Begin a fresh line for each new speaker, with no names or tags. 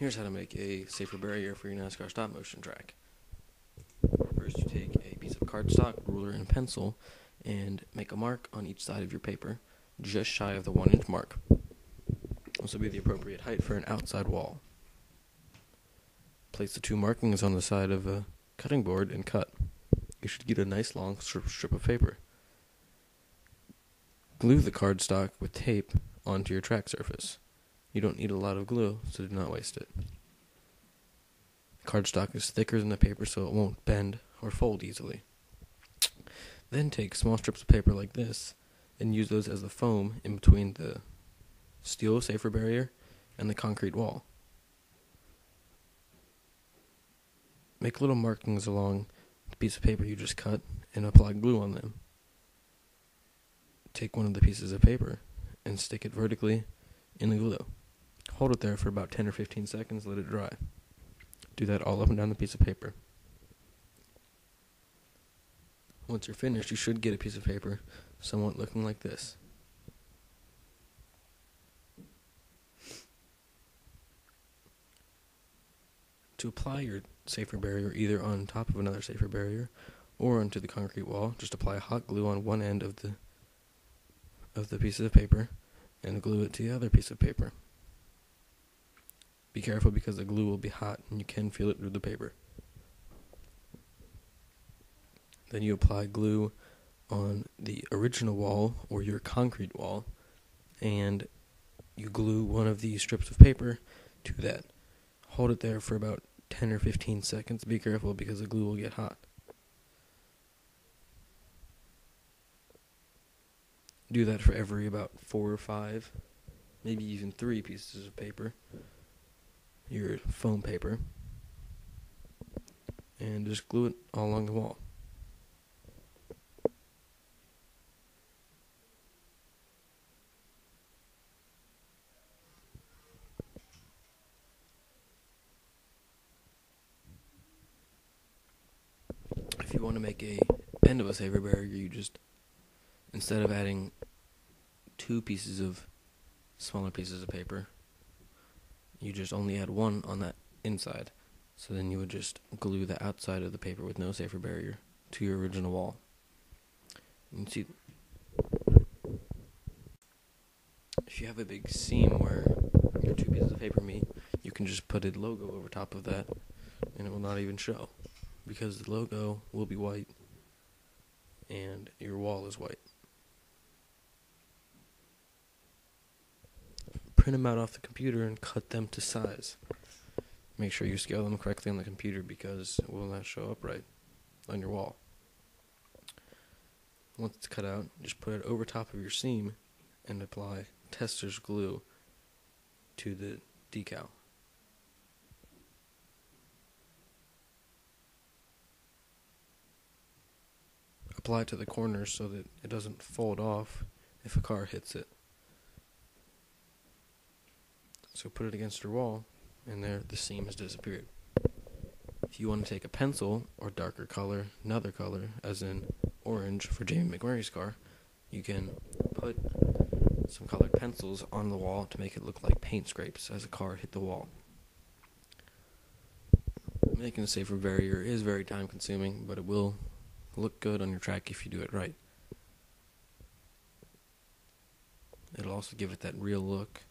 Here's how to make a safer barrier for your NASCAR stop motion track. First, you take a piece of cardstock, ruler, and pencil and make a mark on each side of your paper, just shy of the 1-inch mark. This will be the appropriate height for an outside wall. Place the two markings on the side of a cutting board and cut. You should get a nice long strip of paper. Glue the cardstock with tape onto your track surface. You don't need a lot of glue, so do not waste it. Cardstock is thicker than the paper, so it won't bend or fold easily. Then take small strips of paper like this and use those as the foam in between the steel safer barrier and the concrete wall. Make little markings along the piece of paper you just cut and apply glue on them. Take one of the pieces of paper and stick it vertically in the glue. Hold it there for about 10 or 15 seconds, let it dry. Do that all up and down the piece of paper. Once you're finished, you should get a piece of paper somewhat looking like this. To apply your safer barrier either on top of another safer barrier or onto the concrete wall, just apply hot glue on one end of the piece of paper and glue it to the other piece of paper. Be careful because the glue will be hot and you can feel it through the paper. Then you apply glue on the original wall or your concrete wall, and you glue one of these strips of paper to that. Hold it there for about 10 or 15 seconds. Be careful because the glue will get hot. Do that for every about 4 or 5, maybe even 3 pieces of paper, your foam paper, and just glue it all along the wall. If you want to make a end of a safer barrier, you just, instead of adding 2 smaller pieces of paper, you just only add one on that inside. So then you would just glue the outside of the paper with no safer barrier to your original wall. You can see, if you have a big seam where your 2 pieces of paper meet, you can just put a logo over top of that and it will not even show, because the logo will be white and your wall is white. Print them out off the computer and cut them to size. Make sure you scale them correctly on the computer because it will not show up right on your wall. Once it's cut out, just put it over top of your seam and apply tester's glue to the decal. Apply it to the corners so that it doesn't fold off if a car hits it. So put it against your wall, and there the seam has disappeared. If you want to take a pencil or darker color, another color, as in orange for Jamie McMurray's car, you can put some colored pencils on the wall to make it look like paint scrapes as a car hit the wall. Making a safer barrier is very time consuming, but it will look good on your track if you do it right. It'll also give it that real look